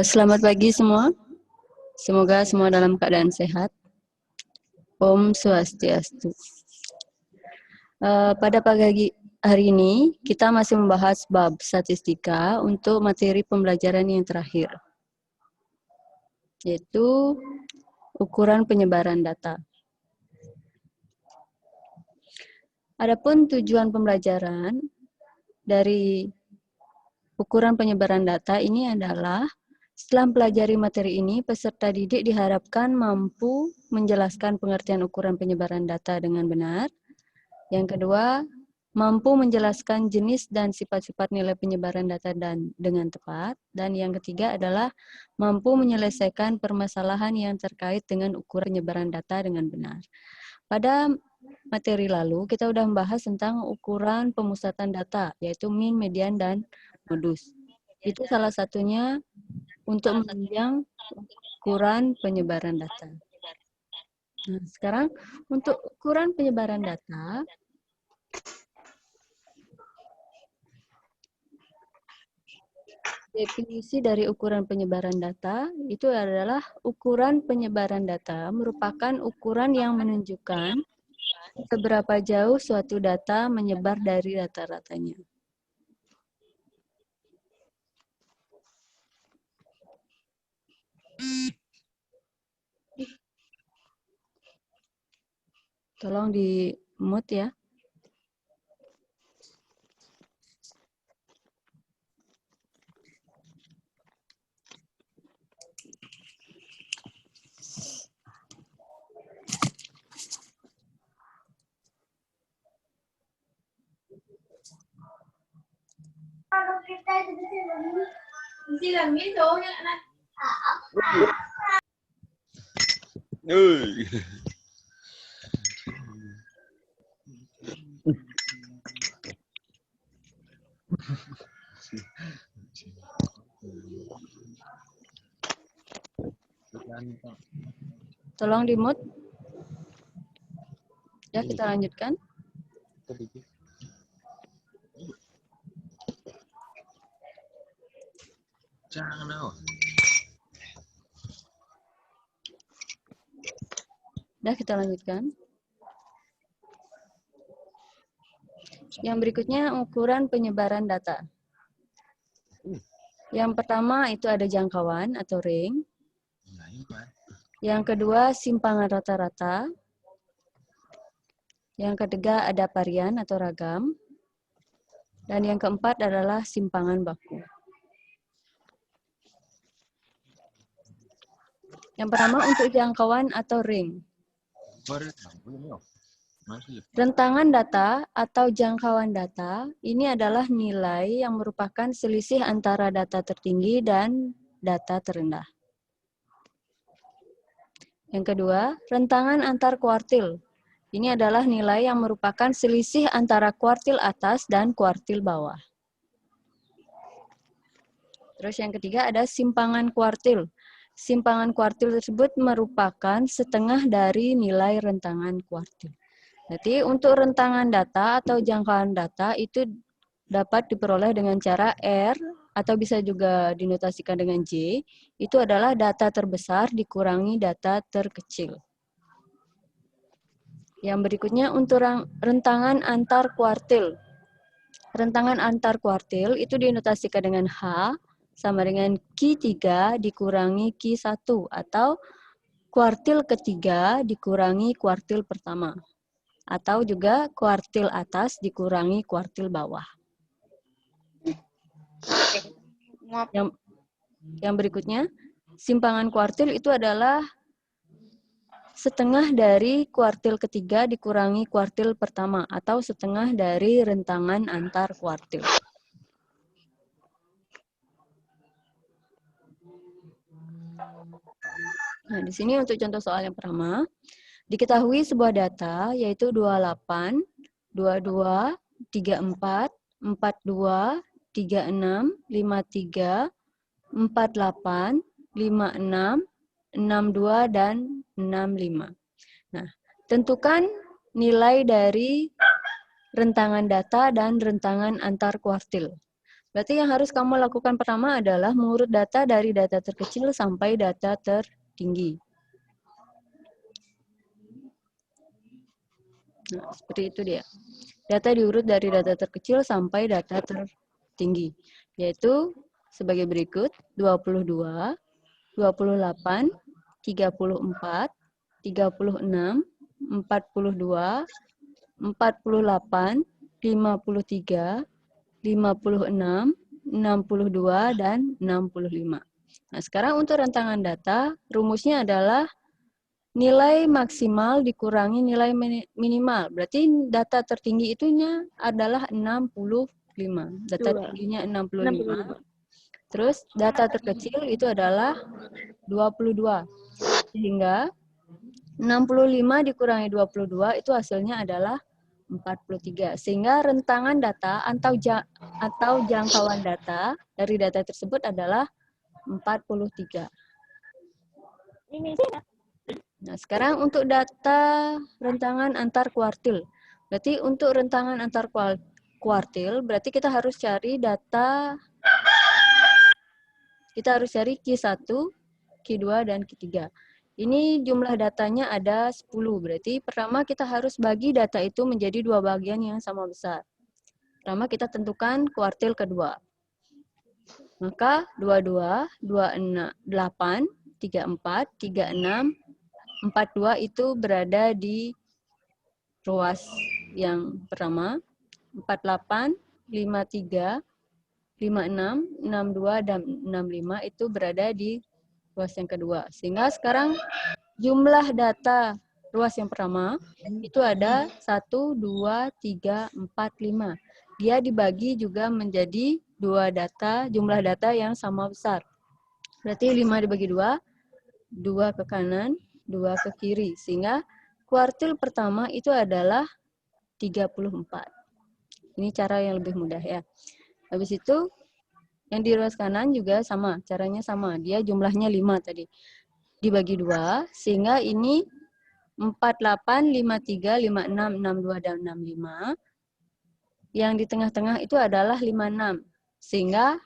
Selamat pagi semua. Semoga semua dalam keadaan sehat. Om Swastiastu. Pada pagi hari ini, kita masih membahas bab statistika untuk materi pembelajaran yang terakhir, yaitu ukuran penyebaran data. Adapun tujuan pembelajaran dari ukuran penyebaran data ini adalah setelah mempelajari materi ini, peserta didik diharapkan mampu menjelaskan pengertian ukuran penyebaran data dengan benar. Yang kedua, mampu menjelaskan jenis dan sifat-sifat nilai penyebaran data dengan tepat. Dan yang ketiga adalah mampu menyelesaikan permasalahan yang terkait dengan ukuran penyebaran data dengan benar. Pada materi lalu, kita sudah membahas tentang ukuran pemusatan data, yaitu mean, median, dan modus. Itu salah satunya untuk menunjang ukuran penyebaran data. Nah, sekarang untuk ukuran penyebaran data, definisi dari ukuran penyebaran data itu adalah ukuran penyebaran data merupakan ukuran yang menunjukkan seberapa jauh suatu data menyebar dari rata-ratanya. Tolong di mute ya. Kalau kita silangin dong yang anak. Tolong di mute. Ya, kita lanjutkan. Udah, kita lanjutkan. Yang berikutnya ukuran penyebaran data. Yang pertama itu ada jangkauan atau ring. Yang kedua simpangan rata-rata. Yang ketiga ada varian atau ragam. Dan yang keempat adalah simpangan baku. Yang pertama untuk jangkauan atau ring. Rentangan data atau jangkauan data ini adalah nilai yang merupakan selisih antara data tertinggi dan data terendah. Yang kedua, rentangan antar kuartil. Ini adalah nilai yang merupakan selisih antara kuartil atas dan kuartil bawah. Terus yang ketiga ada simpangan kuartil. Simpangan kuartil tersebut merupakan setengah dari nilai rentangan kuartil. Jadi untuk rentangan data atau jangkauan data itu dapat diperoleh dengan cara R atau bisa juga dinotasikan dengan J. Itu adalah data terbesar dikurangi data terkecil. Yang berikutnya untuk rentangan antar kuartil. Rentangan antar kuartil itu dinotasikan dengan H sama dengan Q3 dikurangi Q1 atau kuartil ketiga dikurangi kuartil pertama. Atau juga kuartil atas dikurangi kuartil bawah. Yang berikutnya, simpangan kuartil itu adalah setengah dari kuartil ketiga dikurangi kuartil pertama atau setengah dari rentangan antar kuartil. Nah, di sini untuk contoh soal yang pertama, diketahui sebuah data yaitu 28, 22, 34, 42, 36, 53, 48, 56, 62, dan 65. Nah, tentukan nilai dari rentangan data dan rentangan antar kuartil. Berarti yang harus kamu lakukan pertama adalah mengurut data dari data terkecil sampai data tertinggi. Nah, seperti itu dia. Data diurut dari data terkecil sampai data tertinggi, yaitu sebagai berikut: 22, 28, 34, 36, 42, 48, 53, 56, 62, dan 65. Nah, sekarang untuk rentangan data, rumusnya adalah nilai maksimal dikurangi nilai minimal. Berarti data tertinggi itunya adalah 65. Data tingginya 65. Terus data terkecil itu adalah 22. Sehingga 65 dikurangi 22 itu hasilnya adalah 43. Sehingga rentangan data atau jangkauan data dari data tersebut adalah 43. Nah, sekarang untuk data rentangan antar kuartil. Berarti untuk rentangan antar kuartil, berarti kita harus cari data, kita harus cari Q1, Q2, dan Q3. Ini jumlah datanya ada 10, berarti pertama kita harus bagi data itu menjadi dua bagian yang sama besar. Pertama kita tentukan kuartil kedua. Maka 22, 28, 34, 36, 42 itu berada di ruas yang pertama, 48, 53, 56, 62, dan 65 itu berada di ruas yang kedua. Sehingga sekarang jumlah data ruas yang pertama itu ada 1, 2, 3, 4, 5. Dia dibagi juga menjadi dua data, jumlah data yang sama besar. Berarti 5 dibagi 2, 2 ke kanan, 2 ke kiri. Sehingga kuartil pertama itu adalah 34. Ini cara yang lebih mudah ya. Habis itu yang di ruas kanan juga sama, caranya sama. Dia jumlahnya 5 tadi. Dibagi 2, sehingga ini 48, 53, 56, 62, dan 65. Yang di tengah-tengah itu adalah 56. Sehingga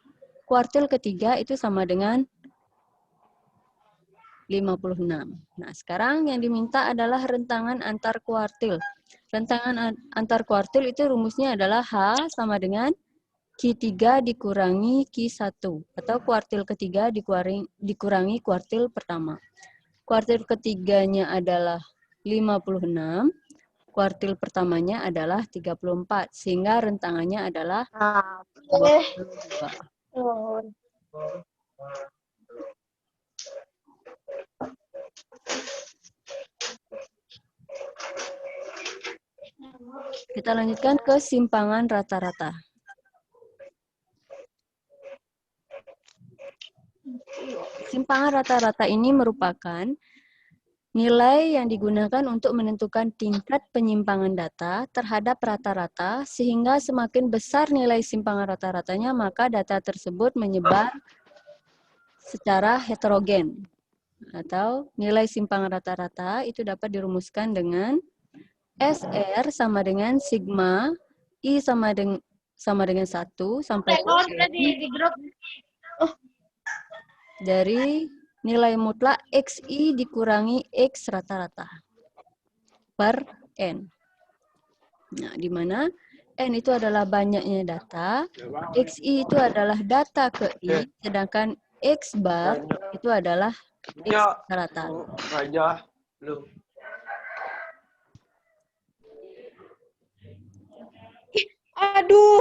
kuartil ketiga itu sama dengan 56. Nah, sekarang yang diminta adalah rentangan antar kuartil. Rentangan antar kuartil itu rumusnya adalah H sama dengan Q3 dikurangi Q1. Atau kuartil ketiga dikurangi kuartil pertama. Kuartil ketiganya adalah 56. Kuartil pertamanya adalah 34. Sehingga rentangannya adalah 22. Kita lanjutkan ke simpangan rata-rata. Simpangan rata-rata ini merupakan nilai yang digunakan untuk menentukan tingkat penyimpangan data terhadap rata-rata, sehingga semakin besar nilai simpangan rata-ratanya, maka data tersebut menyebar secara heterogen. Atau nilai simpangan rata-rata itu dapat dirumuskan dengan SR sama dengan sigma I sama dengan 1 sampai ke dari nilai mutlak XI dikurangi X rata-rata per N. Nah, di mana N itu adalah banyaknya data, XI itu adalah data ke I, sedangkan X bar itu adalah X rata-rata. Aduh.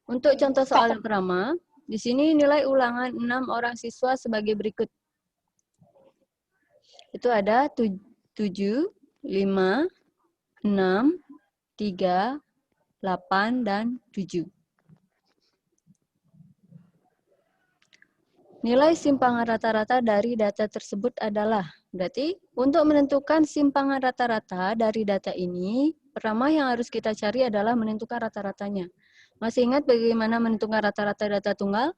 Untuk contoh soal yang pertama, di sini nilai ulangan 6 orang siswa sebagai berikut. Itu ada 7, 5, 6, 3, 8, dan 7. Nilai simpangan rata-rata dari data tersebut adalah, berarti untuk menentukan simpangan rata-rata dari data ini, pertama yang harus kita cari adalah menentukan rata-ratanya. Masih ingat bagaimana menentukan rata-rata data tunggal?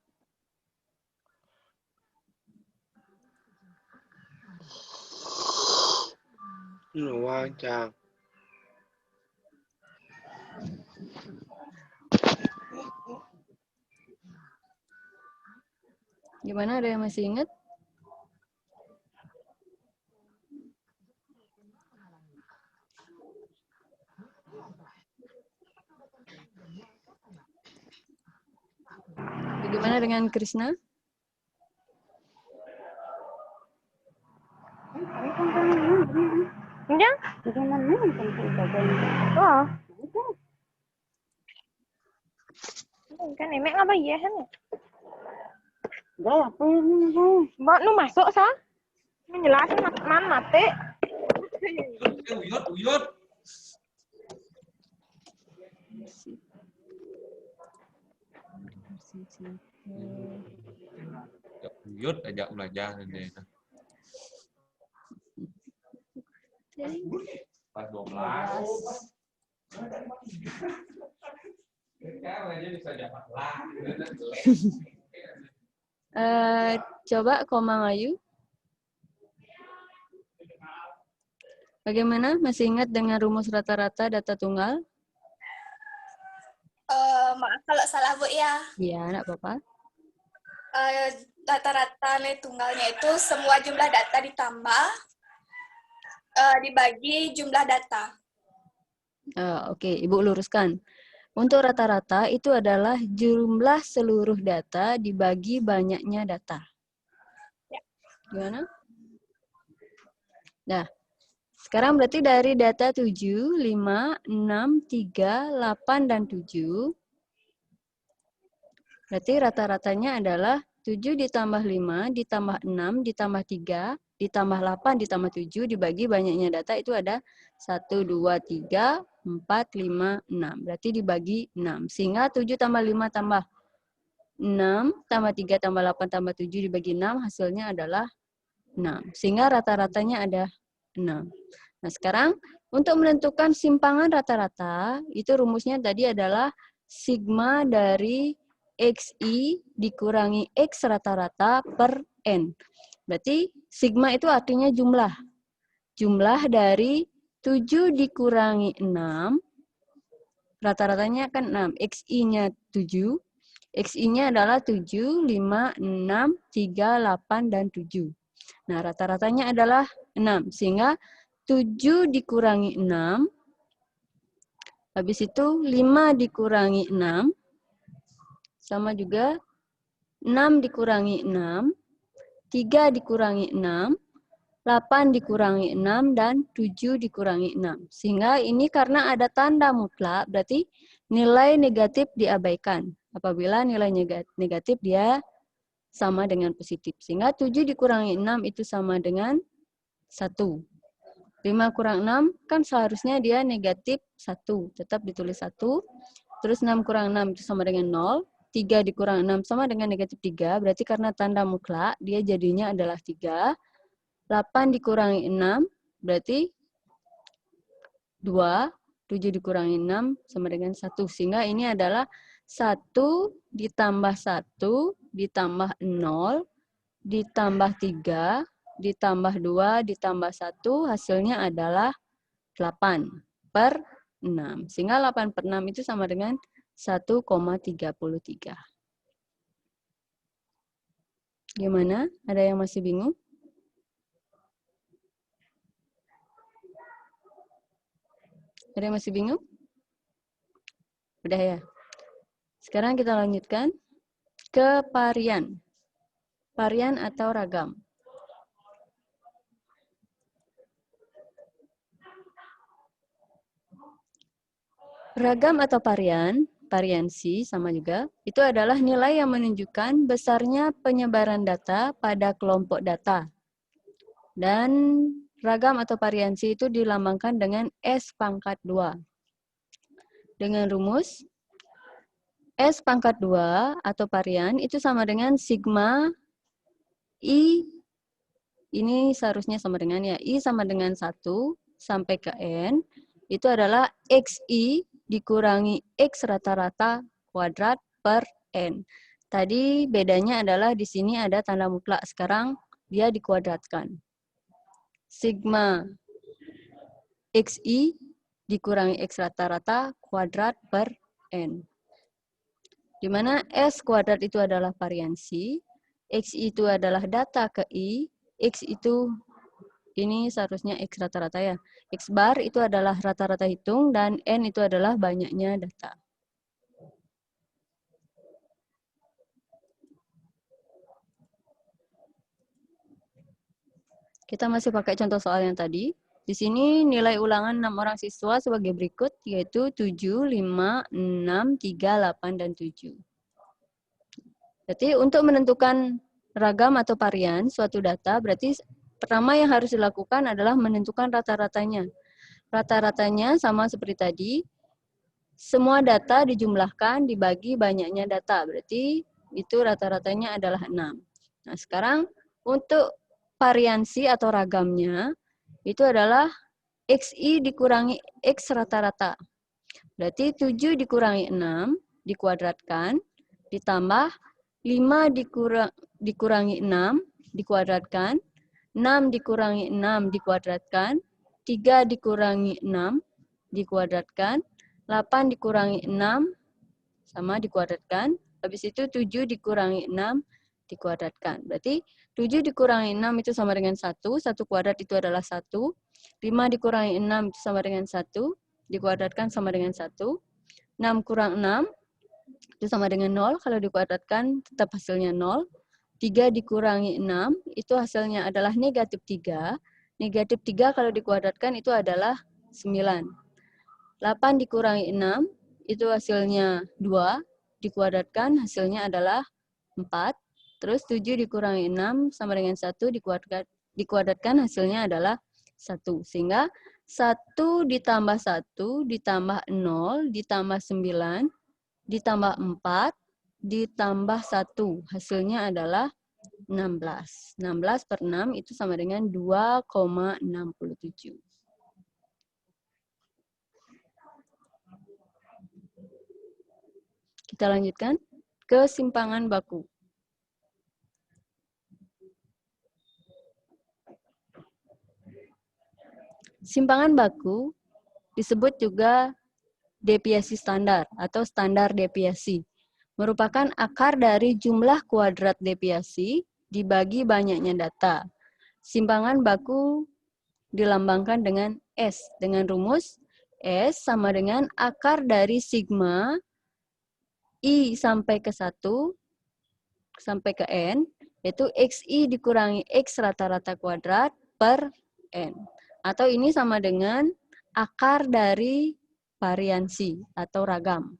Gimana, ada yang masih ingat? Bagaimana dengan Krishna? Ya? Oh. Kan emek ngapa ya kan? Mbak nu masuk sa? Menjelasin man mati. Uyut. Uyut ajak belajar nanti. Pas 12. Coba koma Mayu. Bagaimana? Masih ingat dengan rumus rata-rata data tunggal? Maaf kalau salah Bu ya. Iya, enggak apa-apa. Rata-rata nilai tunggalnya itu semua jumlah data ditambah dibagi jumlah data. Oke, Ibu luruskan. Untuk rata-rata itu adalah jumlah seluruh data dibagi banyaknya data. Gimana? Nah, sekarang berarti dari data 7, 5, 6, 3, 8, dan 7. Berarti rata-ratanya adalah 7 ditambah 5, ditambah 6, ditambah 3, ditambah 8, ditambah 7, dibagi banyaknya data itu ada 1, 2, 3, 4, 5, 6. Berarti dibagi 6. Sehingga 7 tambah 5 tambah 6, tambah 3, tambah 8, tambah 7 dibagi 6, hasilnya adalah 6. Sehingga rata-ratanya ada 6. Nah, sekarang untuk menentukan simpangan rata-rata, itu rumusnya tadi adalah sigma dari XI dikurangi X rata-rata per N. Berarti sigma itu artinya jumlah. Jumlah dari 7 dikurangi 6, rata-ratanya kan 6. XI-nya 7. XI-nya adalah 7, 5, 6, 3, 8, dan 7. Nah, rata-ratanya adalah 6. Sehingga 7 dikurangi 6, habis itu 5 dikurangi 6, sama juga 6 dikurangi 6, 3 dikurangi 6, 8 dikurangi 6, dan 7 dikurangi 6. Sehingga ini karena ada tanda mutlak, berarti nilai negatif diabaikan. Apabila nilai negatif dia sama dengan positif. Sehingga 7 dikurangi 6 itu sama dengan 1. 5 kurang 6 kan seharusnya dia negatif 1. Tetap ditulis 1. Terus 6 kurang 6 itu sama dengan 0. 3 dikurang 6 sama dengan negatif 3. Berarti karena tanda mutlak, dia jadinya adalah 3. 8 dikurangi 6, berarti 2. 7 dikurangi 6 sama dengan 1. Sehingga ini adalah 1 ditambah 1 ditambah 0 ditambah 3 ditambah 2 ditambah 1, hasilnya adalah 8 per 6. Sehingga 8 per 6 itu sama dengan 1,33. Gimana? Ada yang masih bingung? Ada yang masih bingung? Udah ya? Sekarang kita lanjutkan ke varian. Varian atau ragam. Ragam atau variansi sama juga, itu adalah nilai yang menunjukkan besarnya penyebaran data pada kelompok data. Dan ragam atau variansi itu dilambangkan dengan S pangkat 2. Dengan rumus S pangkat 2 atau varian itu sama dengan sigma I, ini seharusnya sama dengan ya, I sama dengan 1 sampai ke N, itu adalah XI dikurangi X rata-rata kuadrat per N. Tadi bedanya adalah di sini ada tanda mutlak, sekarang dia dikuadratkan. Sigma XI dikurangi X rata-rata kuadrat per N. Di mana S kuadrat itu adalah variansi, X itu adalah data ke I, X itu, ini seharusnya X rata-rata ya. X bar itu adalah rata-rata hitung, dan N itu adalah banyaknya data. Kita masih pakai contoh soal yang tadi. Di sini nilai ulangan 6 orang siswa sebagai berikut, yaitu 7, 5, 6, 3, 8, dan 7. Berarti untuk menentukan ragam atau varian suatu data, berarti pertama yang harus dilakukan adalah menentukan rata-ratanya. Rata-ratanya sama seperti tadi, semua data dijumlahkan dibagi banyaknya data, berarti itu rata-ratanya adalah 6. Nah, sekarang untuk variansi atau ragamnya, itu adalah XI dikurangi X rata-rata. Berarti 7 dikurangi 6, dikuadratkan, ditambah 5 dikurangi 6, dikuadratkan, 6 dikurangi 6, dikuadratkan, 3 dikurangi 6, dikuadratkan, 8 dikurangi 6, sama dikuadratkan, habis itu 7 dikurangi 6, dikuadratkan. Berarti 7 dikurangi 6 itu sama dengan 1 kuadrat itu adalah 1, 5 dikurangi 6 itu sama dengan 1, dikuadratkan sama dengan 1, 6 kurang 6 itu sama dengan 0, kalau dikuadratkan tetap hasilnya 0, 3 dikurangi 6 itu hasilnya adalah negatif 3, negatif 3 kalau dikuadratkan itu adalah 9, 8 dikurangi 6 itu hasilnya 2, dikuadratkan hasilnya adalah 4, terus 7 dikurangi 6 sama dengan 1, dikuadratkan hasilnya adalah 1. Sehingga 1 ditambah 1 ditambah 0 ditambah 9 ditambah 4 ditambah 1. Hasilnya adalah 16. 16 per 6 itu sama dengan 2,67. Kita lanjutkan ke simpangan baku. Simpangan baku disebut juga deviasi standar atau standar deviasi. Merupakan akar dari jumlah kuadrat deviasi dibagi banyaknya data. Simpangan baku dilambangkan dengan S, dengan rumus S sama dengan akar dari sigma I sampai ke 1 sampai ke N, yaitu XI dikurangi X rata-rata kuadrat per N. Atau ini sama dengan akar dari variansi atau ragam.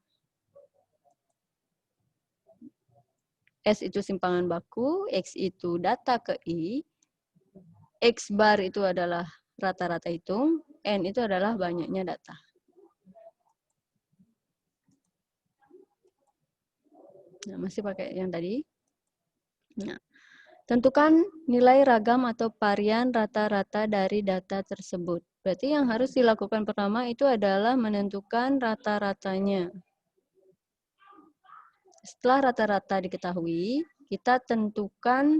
S itu simpangan baku, X itu data ke I, X bar itu adalah rata-rata hitung, N itu adalah banyaknya data. Nah, masih pakai yang tadi. Nah, tentukan nilai ragam atau varian rata-rata dari data tersebut. Berarti yang harus dilakukan pertama itu adalah menentukan rata-ratanya. Setelah rata-rata diketahui, kita tentukan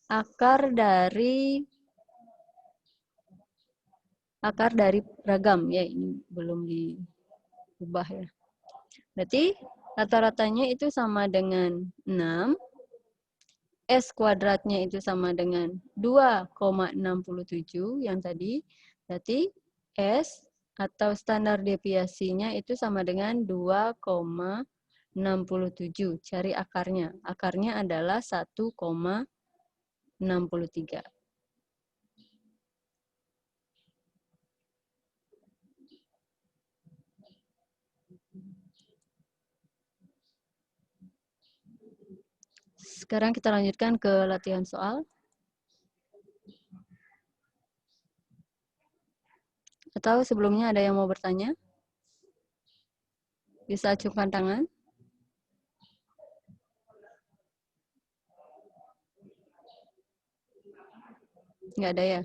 akar dari ragam. Ya, ini belum diubah ya. Berarti rata-ratanya itu sama dengan 6. S kuadratnya itu sama dengan 2,67 yang tadi. Berarti S atau standar deviasinya itu sama dengan 2,67. Cari akarnya. Akarnya adalah 1,63. Sekarang kita lanjutkan ke latihan soal. Atau sebelumnya ada yang mau bertanya? Bisa acungkan tangan. Nggak ada ya?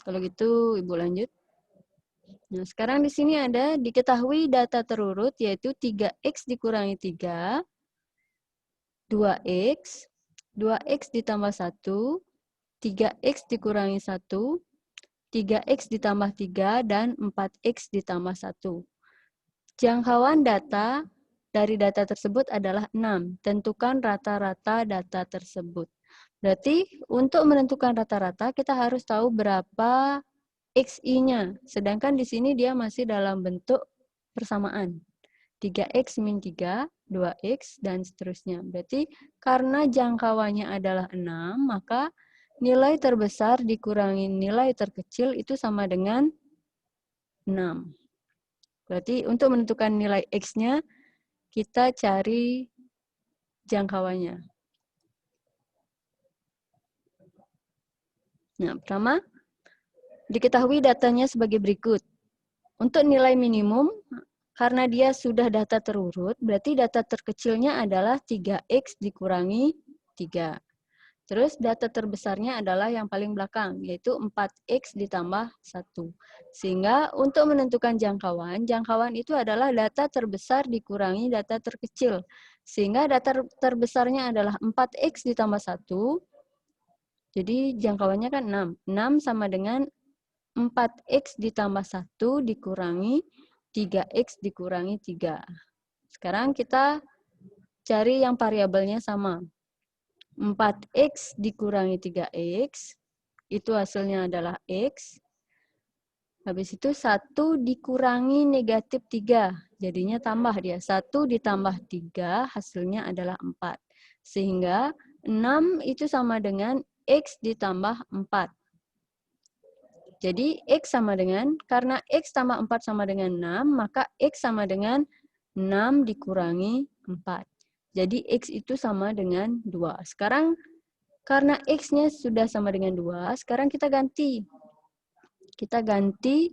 Kalau gitu, Ibu lanjut. Nah, sekarang di sini ada diketahui data terurut, yaitu 3X dikurangi 3, 2X, 2X ditambah 1, 3X dikurangi 1, 3X ditambah 3, dan 4X ditambah 1. Jangkauan data dari data tersebut adalah 6. Tentukan rata-rata data tersebut. Berarti untuk menentukan rata-rata kita harus tahu berapa XI-nya. Sedangkan di sini dia masih dalam bentuk persamaan. 3X min 3, 2X, dan seterusnya. Berarti karena jangkauannya adalah 6, maka nilai terbesar dikurangi nilai terkecil itu sama dengan 6. Berarti untuk menentukan nilai X-nya, kita cari jangkauannya. Nah, pertama, diketahui datanya sebagai berikut. Untuk nilai minimum, karena dia sudah data terurut, berarti data terkecilnya adalah 3X dikurangi 3. Terus data terbesarnya adalah yang paling belakang, yaitu 4X ditambah 1. Sehingga untuk menentukan jangkauan, jangkauan itu adalah data terbesar dikurangi data terkecil. Sehingga data terbesarnya adalah 4X ditambah 1, jadi jangkauannya kan 6. 6 sama dengan 4X ditambah 1 dikurangi 3X dikurangi 3. Sekarang kita cari yang variabelnya sama. 4X dikurangi 3X, itu hasilnya adalah X. Habis itu 1 dikurangi negatif 3, jadinya tambah dia. 1 ditambah 3, hasilnya adalah 4. Sehingga 6 itu sama dengan X ditambah 4. Jadi X sama dengan, karena X tambah 4 sama dengan 6, maka X sama dengan 6 dikurangi 4. Jadi X itu sama dengan 2. Sekarang, karena X-nya sudah sama dengan 2, sekarang kita ganti. Kita ganti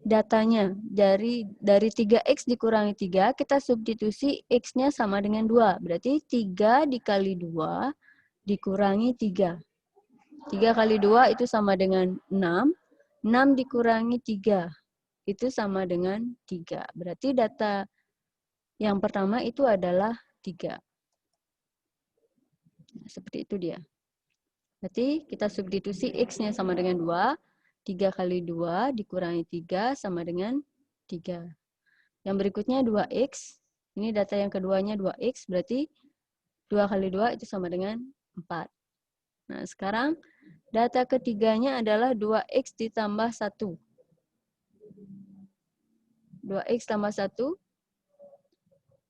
datanya. Dari 3X dikurangi 3, kita substitusi X-nya sama dengan 2. Berarti 3 dikali 2 dikurangi 3. 3 kali 2 itu sama dengan 6. 6 dikurangi 3, itu sama dengan 3. Berarti data yang pertama itu adalah 3. Nah, seperti itu dia. Berarti kita substitusi X-nya sama dengan 2. 3 kali 2 dikurangi 3 sama dengan 3. Yang berikutnya 2X. Ini data yang keduanya 2X, berarti 2 kali 2 itu sama dengan 4. Nah, sekarang data ketiganya adalah 2X ditambah 1. 2X tambah 1,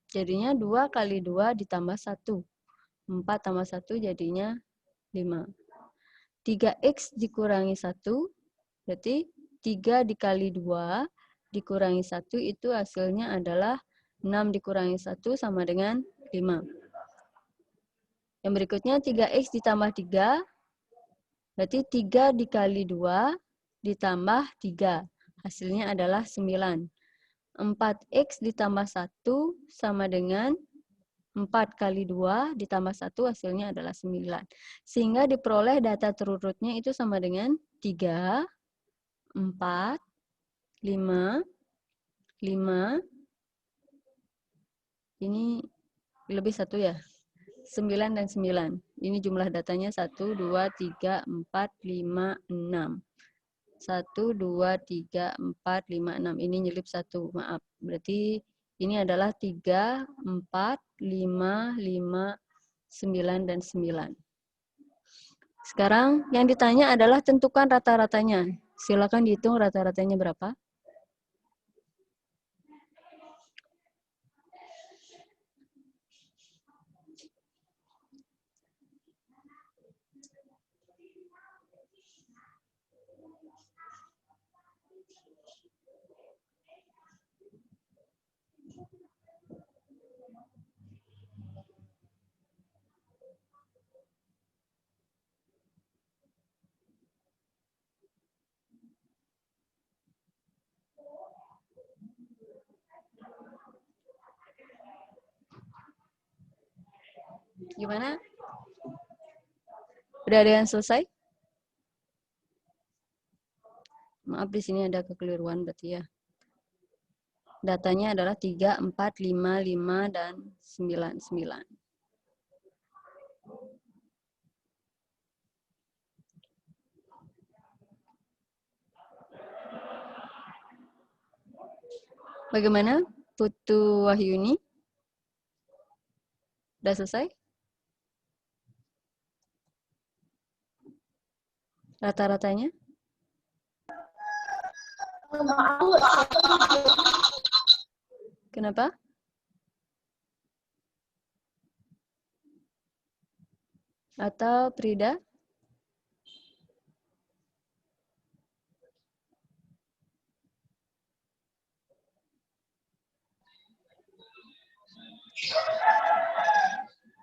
jadinya 2 kali 2 ditambah 1. 4 tambah 1 jadinya 5. 3X dikurangi 1, berarti 3 dikali 2 dikurangi 1 itu hasilnya adalah 6 dikurangi 1 sama dengan 5. Yang berikutnya 3X ditambah 3, berarti 3 dikali 2 ditambah 3. Hasilnya adalah 9. 4X ditambah 1 sama dengan 4 kali 2 ditambah 1 hasilnya adalah 9. Sehingga diperoleh data terurutnya itu sama dengan 3, 4, 5, 5. Ini lebih 1 ya. 9 dan 9. Ini jumlah datanya 1, 2, 3, 4, 5, 6. 1, 2, 3, 4, 5, 6. Ini nyelip 1, maaf. Berarti ini adalah 3, 4, 5, 5, 9, dan 9. Sekarang yang ditanya adalah tentukan rata-ratanya. Silakan dihitung rata-ratanya berapa. Gimana? Udah ada yang selesai? Maaf, di sini ada kekeliruan berarti ya. Datanya adalah 3, 4, 5, 5, dan 9, 9. Bagaimana, Putu Wahyuni? Udah selesai? Rata-ratanya? Kenapa? Atau Prida?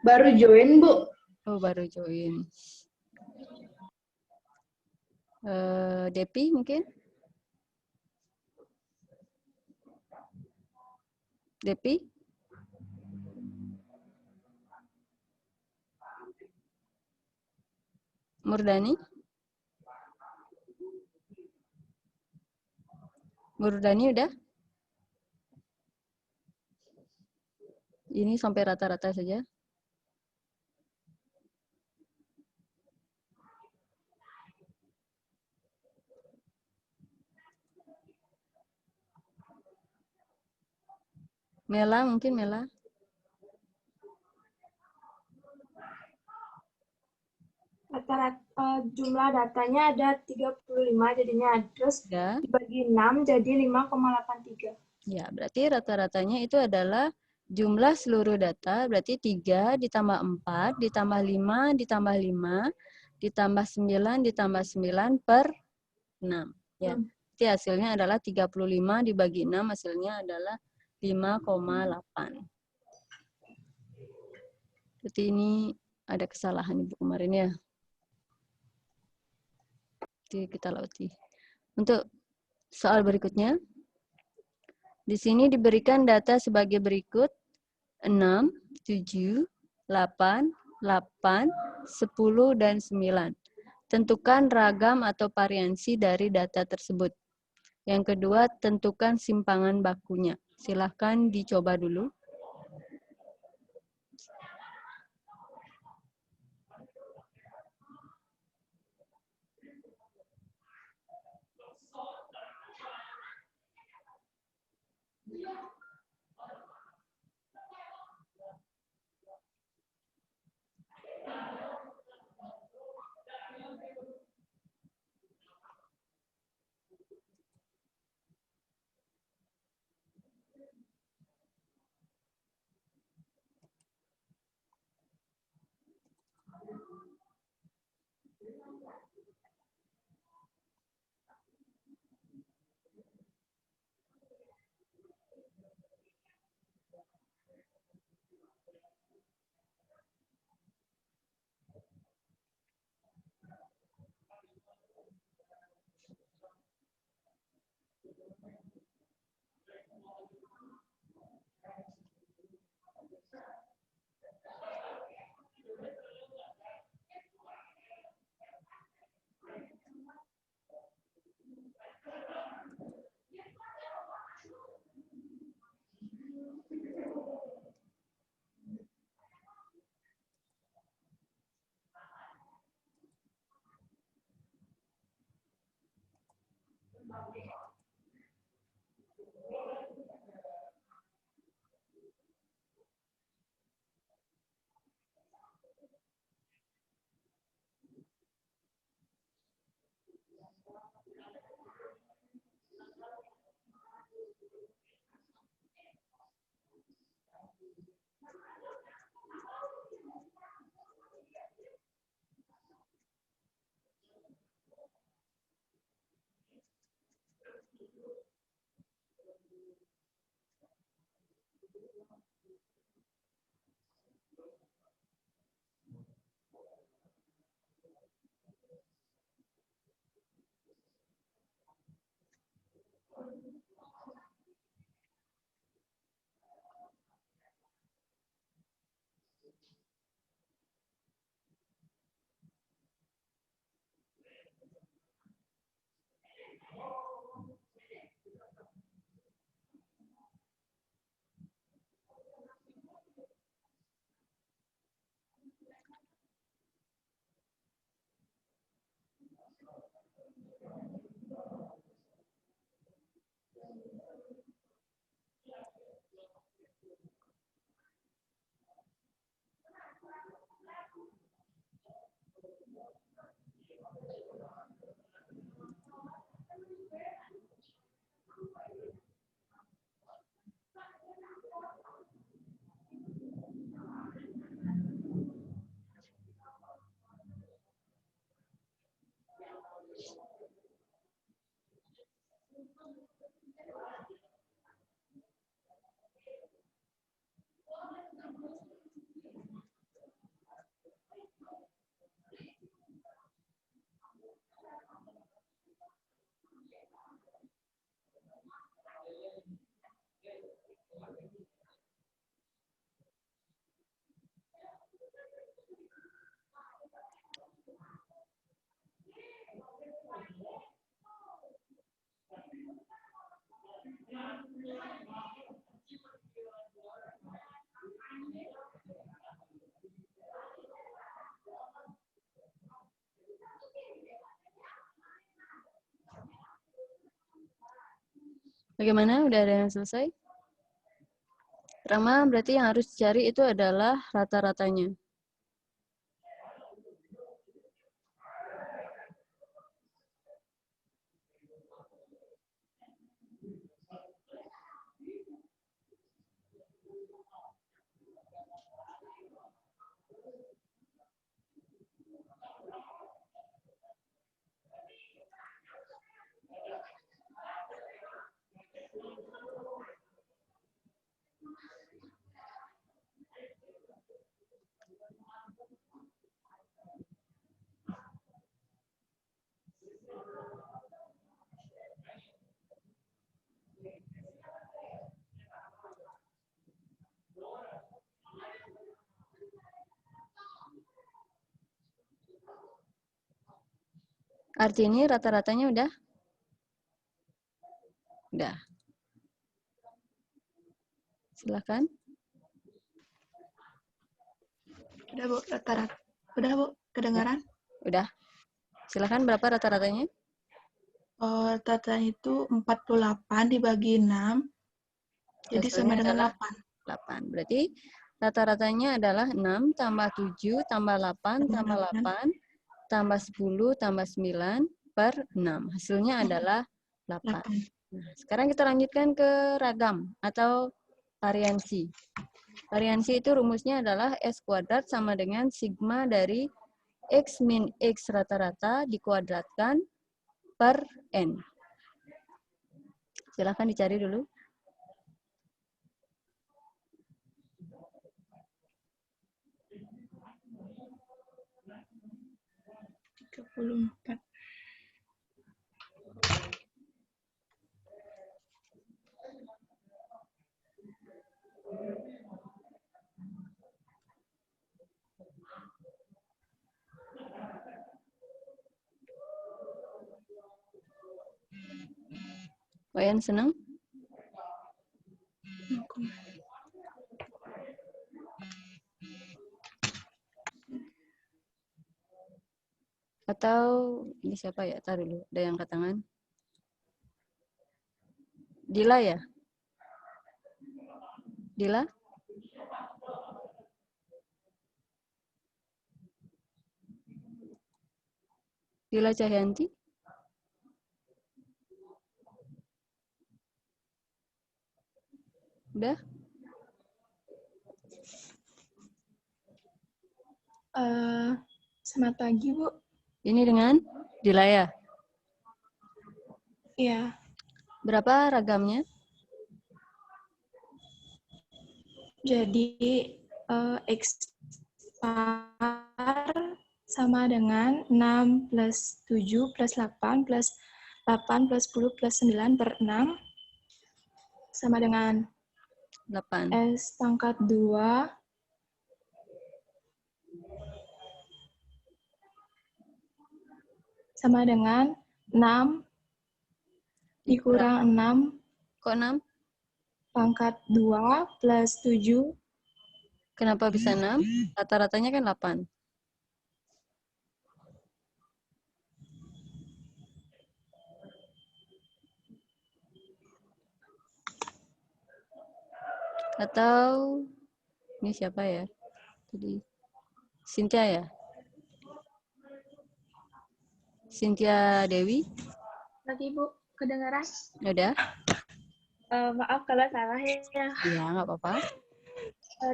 Baru join, Bu. Oh, baru join. Depi mungkin? Depi? Murdani? Murdani udah? Ini sampai rata-rata saja. Mela mungkin Mela? Rata-rata jumlah datanya ada 35 jadinya, terus Ya. dibagi 6 jadi 5,83. Ya, berarti rata-ratanya itu adalah jumlah seluruh data, berarti 3 ditambah 4, ditambah 5, ditambah 5, ditambah 9, ditambah 9 per 6. Ya, jadi hasilnya adalah 35 dibagi 6, hasilnya adalah 5,8. Berarti ini ada kesalahan Ibu kemarin ya. Jadi kita lauti. Untuk soal berikutnya, di sini diberikan data sebagai berikut: 6, 7, 8, 8, 10, dan 9. Tentukan ragam atau variansi dari data tersebut. Yang kedua, tentukan simpangan bakunya. Silahkan dicoba dulu. Bagaimana? Udah ada yang selesai? Rama, berarti yang harus dicari itu adalah rata-ratanya. Arti ini rata-ratanya udah? Udah. Silakan. Udah, Bu, rata-rata. Udah, Bu, kedengaran? Udah. Silakan, berapa rata-ratanya? Rata-ratanya itu 48 dibagi 6, jadi sama Hasilnya dengan adalah 8. 8. Berarti rata-ratanya adalah 6 tambah 7 tambah 8 tambah 8 tambah 10 tambah 9 per 6. Hasilnya adalah 8. 8. Nah, sekarang kita lanjutkan ke ragam atau variansi. Variansi itu rumusnya adalah S kuadrat sama dengan sigma dari X min X rata-rata dikuadratkan per N. Silahkan dicari dulu. Wayan senang? Atau ini siapa ya? Taruh dulu. Ada yang angkat tangan. Dila ya? Dila? Dila Cahyanti? Udah? Selamat pagi, Bu. Ini dengan Dila ya? Iya, Berapa ragamnya? jadi X bar sama dengan 6 plus 7 plus 8 plus 8 plus 10 plus 9 per 6 sama dengan 8. S pangkat 2 sama dengan 6 dikurang 6 Kok 6? pangkat 2 plus 7. Kenapa bisa 6? Rata-ratanya kan 8. Atau ini siapa ya? Tadi Cynthia ya? Cynthia Dewi? Lagi Bu, kedengaran? Udah? Maaf kalau salah ya. Iya, nggak apa-apa.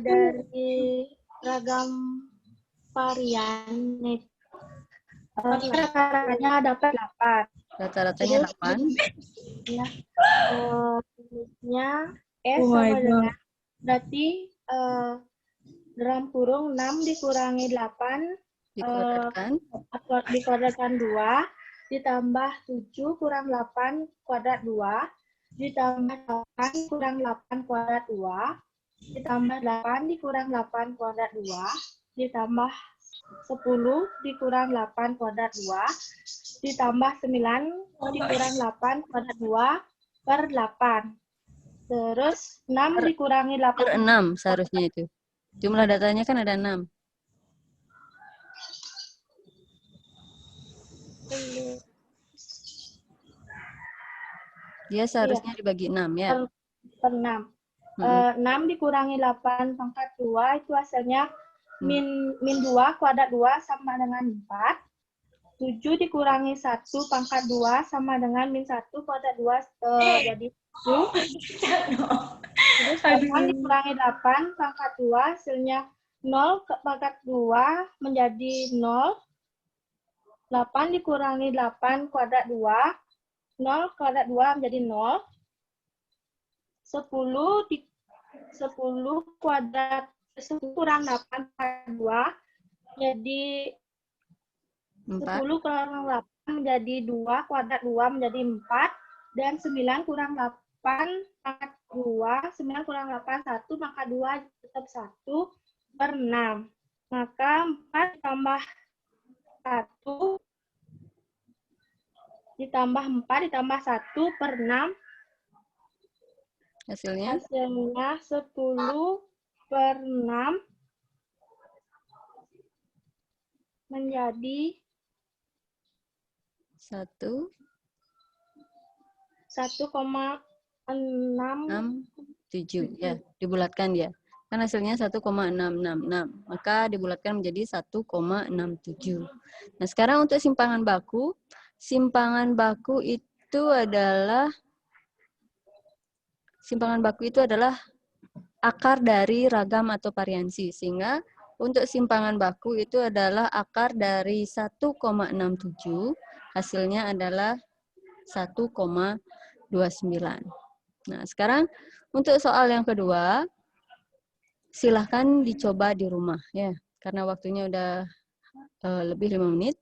Dari ragam varian rata-ratanya dapat 8. Rata-ratanya 8. Ya, tulisnya S sama dengan berarti dalam kurung 6 dikurangi 8 Dikuadratkan. dikuadratkan 2 ditambah 7 kurang 8 kuadrat 2 ditambah 8 kurang 8 kuadrat 2 ditambah 8 dikurang 8 kuadrat 2 ditambah 10 dikurang 8 kuadrat 2 ditambah 9 dikurang 8 kuadrat 2 per 8. Terus 6 dikurangi 8 Per 6 seharusnya itu. Jumlah datanya kan ada 6. Dia seharusnya dibagi 6 ya. Per 6. 6 dikurangi 8 pangkat 2 itu hasilnya min 2 kuadrat 2 sama dengan 4. 7 dikurangi 1 pangkat 2 sama dengan min 1 kuadrat 2 jadi 7. Terus 8 dikurangi 8 pangkat 2 hasilnya 0 pangkat 2 menjadi 0. 8 dikurangi 8 kuadrat 2. 0 kuadrat 2 menjadi 0. 10 kuadrat 10 kurang 8 kuadrat 2 jadi 10 kurang 8 menjadi 2 kuadrat 2 menjadi 4 dan 9 kurang 8 pangkat 2 9 kurang 8 1 maka 2 tetap 1 per 6 maka 4 ditambah 1 ditambah 4 ditambah 1 per 6 Hasilnya 10 per 6 menjadi 1,6 67 ya, dibulatkan ya. Kan hasilnya 1,666. Maka dibulatkan menjadi 1,67. Nah, sekarang untuk simpangan baku itu adalah akar dari ragam atau variansi. Sehingga untuk simpangan baku itu adalah akar dari 1,67, hasilnya adalah 1,29. Nah, sekarang untuk soal yang kedua, silahkan dicoba di rumah ya. Karena waktunya udah lebih 5 menit.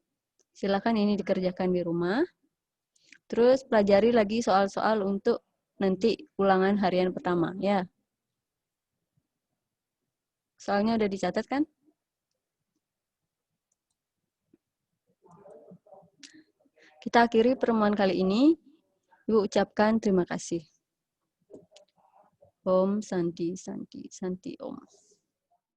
Silahkan ini dikerjakan di rumah. Terus pelajari lagi soal-soal untuk nanti ulangan harian pertama ya. Soalnya udah dicatat kan? Kita akhiri pertemuan kali ini. Ibu ucapkan terima kasih. Om Santi Santi Santi Om.